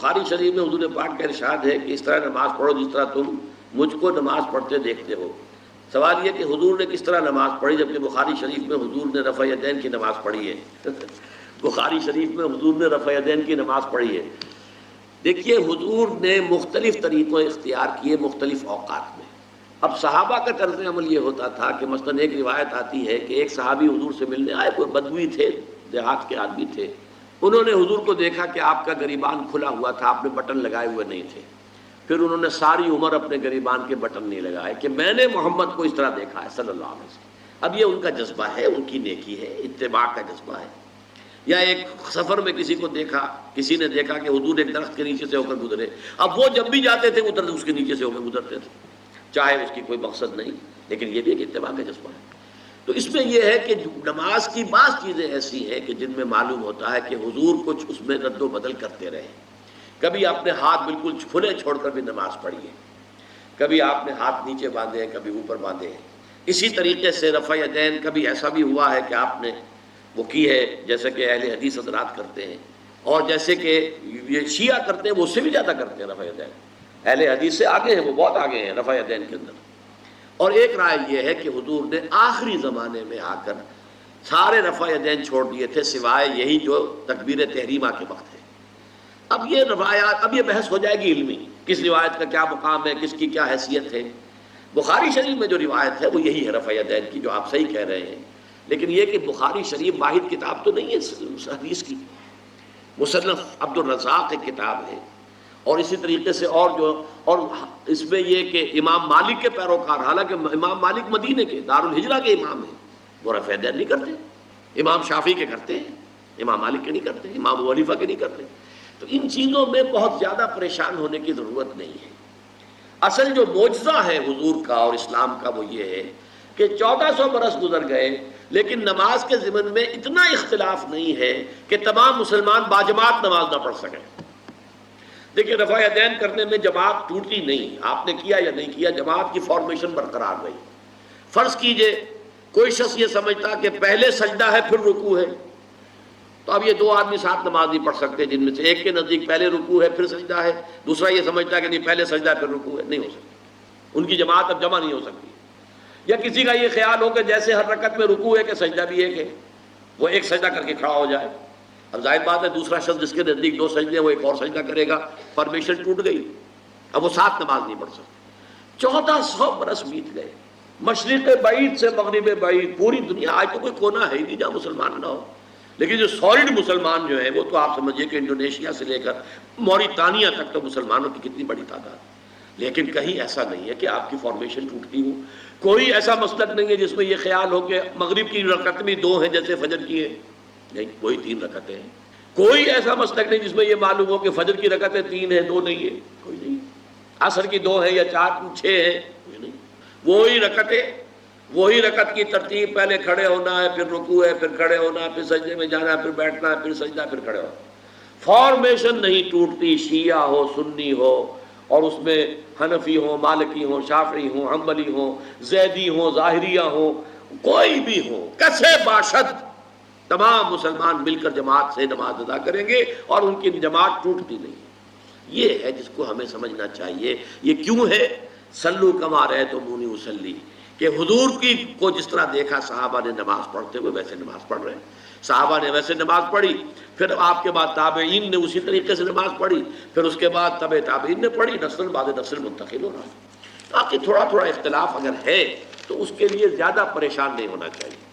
بخاری شریف میں حضور پاک کا ارشاد ہے کہ اس طرح نماز پڑھو جس طرح تم مجھ کو نماز پڑھتے دیکھتے ہو۔ سوال یہ کہ حضور نے کس طرح نماز پڑھی، جبکہ بخاری شریف میں حضور نے رفع یدین کی نماز پڑھی ہے بخاری شریف میں حضور نے رفع یدین کی نماز پڑھی ہے۔ دیکھیے حضور نے مختلف طریقوں اختیار کیے مختلف اوقات میں۔ اب صحابہ کا طرز عمل یہ ہوتا تھا کہ مثلاً ایک روایت آتی ہے کہ ایک صحابی حضور سے ملنے آئے، کوئی بدوی تھے، دیہات کے آدمی تھے، انہوں نے حضور کو دیکھا کہ آپ کا گریبان کھلا ہوا تھا، آپ نے بٹن لگائے ہوئے نہیں تھے۔ پھر انہوں نے ساری عمر اپنے گریبان کے بٹن نہیں لگائے کہ میں نے محمد کو اس طرح دیکھا ہے صلی اللہ علیہ وسلم۔ اب یہ ان کا جذبہ ہے، ان کی نیکی ہے، اتباع کا جذبہ ہے۔ یا ایک سفر میں کسی کو دیکھا، کسی نے دیکھا کہ حضور ایک درخت کے نیچے سے ہو کر گزرے، اب وہ جب بھی جاتے تھے ادھر اس کے نیچے سے ہو کر گزرتے تھے، چاہے اس کی کوئی مقصد نہیں، لیکن یہ بھی ایک اتباع کا جذبہ ہے۔ تو اس میں یہ ہے کہ نماز کی بعض چیزیں ایسی ہیں کہ جن میں معلوم ہوتا ہے کہ حضور کچھ اس میں رد و بدل کرتے رہے۔ کبھی آپ نے ہاتھ بالکل کھلے چھوڑ کر بھی نماز پڑھی ہے، کبھی آپ نے ہاتھ نیچے باندھے ہیں، کبھی اوپر باندھے ہیں۔ اسی طریقے سے رفع یدین کبھی ایسا بھی ہوا ہے کہ آپ نے وہ کی ہے جیسے کہ اہل حدیث حضرات کرتے ہیں، اور جیسے کہ یہ شیعہ کرتے ہیں وہ اس سے بھی زیادہ کرتے ہیں رفع یدین۔ اہل حدیث سے آگے ہیں، وہ بہت آگے ہیں رفع یدین کے اندر۔ اور ایک رائے یہ ہے کہ حضور نے آخری زمانے میں آ کر سارے رفع یدین چھوڑ دیے تھے سوائے یہی جو تکبیر تحریمہ کے وقت ہے۔ اب یہ روایات، اب یہ بحث ہو جائے گی علمی، کس روایت کا کیا مقام ہے، کس کی کیا حیثیت ہے۔ بخاری شریف میں جو روایت ہے وہ یہی ہے رفع یدین کی، جو آپ صحیح کہہ رہے ہیں، لیکن یہ کہ بخاری شریف واحد کتاب تو نہیں ہے حدیث کی، مصنف عبد الرزاق ایک کتاب ہے، اور اسی طریقے سے اور اس میں یہ کہ امام مالک کے پیروکار، حالانکہ امام مالک مدینے کے دارالہجرہ کے امام ہیں، وہ رفع یدین نہیں کرتے۔ امام شافعی کے کرتے ہیں، امام مالک کے نہیں کرتے، امام ابو حنیفہ کے نہیں کرتے۔ تو ان چیزوں میں بہت زیادہ پریشان ہونے کی ضرورت نہیں ہے۔ اصل جو معجزہ ہے حضور کا اور اسلام کا وہ یہ ہے کہ 1400 برس گزر گئے لیکن نماز کے ضمن میں اتنا اختلاف نہیں ہے کہ تمام مسلمان باجماعت نماز نہ پڑھ سکیں۔ دیکھیے رفع یدین کرنے میں جماعت ٹوٹی نہیں، آپ نے کیا یا نہیں کیا، جماعت کی فارمیشن برقرار رہی۔ فرض کیجئے کوئی شخص یہ سمجھتا کہ پہلے سجدہ ہے پھر رکوع ہے، تو اب یہ دو آدمی ساتھ نماز نہیں پڑھ سکتے، جن میں سے ایک کے نزدیک پہلے رکوع ہے پھر سجدہ ہے، دوسرا یہ سمجھتا ہے کہ نہیں پہلے سجدہ ہے پھر رکوع ہے، نہیں ہو سکتی، ان کی جماعت اب جمع نہیں ہو سکتی۔ یا کسی کا یہ خیال ہو کہ جیسے ہر رکعت میں رکوع ہے کہ سجدہ بھی ایک ہے، وہ ایک سجدہ کر کے کھڑا ہو جائے۔ اب ظاہر بات ہے دوسرا شخص جس کے نزدیک دو سجدے ہیں وہ ایک اور سجدہ کرے گا، فارمیشن ٹوٹ گئی، اب وہ ساتھ نماز نہیں پڑھ سکتے۔ 1400 برس بیت گئے، مشرق بعید سے مغرب بعید، پوری دنیا، آج تو کوئی کونا ہے ہی نہیں جہاں مسلمان نہ ہو، لیکن جو سالڈ مسلمان جو ہیں وہ تو آپ سمجھیے کہ انڈونیشیا سے لے کر موریتانیہ تک تو مسلمانوں کی کتنی بڑی تعداد، لیکن کہیں ایسا نہیں ہے کہ آپ کی فارمیشن ٹوٹتی ہو۔ کوئی ایسا مسلک نہیں ہے جس میں یہ خیال ہو کہ مغرب کی رکعت میں 2 ہیں جیسے فجر کی ہے، نہیں، کوئی 3 رکعتیں ہیں۔ کوئی ایسا مسلک نہیں جس میں یہ معلوم ہو کہ فجر کی رکعتیں 3 ہیں 2 نہیں ہے، کوئی نہیں۔ عصر کی 2 ہیں یا 4 6 ہیں، کوئی نہیں۔ وہی رکعتیں، وہی رکعت کی ترتیب، پہلے کھڑے ہونا ہے پھر رکوع ہے پھر کھڑے ہونا ہے پھر سجدے میں جانا ہے پھر بیٹھنا ہے پھر سجدہ پھر کھڑے ہونا۔ فارمیشن نہیں ٹوٹتی، شیعہ ہو سنی ہو، اور اس میں حنفی ہوں مالکی ہوں شافعی ہوں حنبلی ہوں زیدی ہوں ظاہریہ ہوں، کوئی بھی ہو، کسے باشد، تمام مسلمان مل کر جماعت سے نماز ادا کریں گے اور ان کی جماعت ٹوٹتی نہیں۔ یہ ہے جس کو ہمیں سمجھنا چاہیے۔ یہ کیوں ہے؟ صلو کما رأیتمونی اصلی، کہ حضور کی کو جس طرح دیکھا صحابہ نے نماز پڑھتے ہوئے ویسے نماز پڑھ رہے ہیں، صحابہ نے ویسے نماز پڑھی، پھر آپ کے بعد تابعین نے اسی طریقے سے نماز پڑھی، پھر اس کے بعد تبع تابعین نے پڑھی، نسل بعد نسل منتقل ہو رہا ہے۔ باقی تھوڑا تھوڑا اختلاف اگر ہے تو اس کے لیے زیادہ پریشان نہیں ہونا چاہیے۔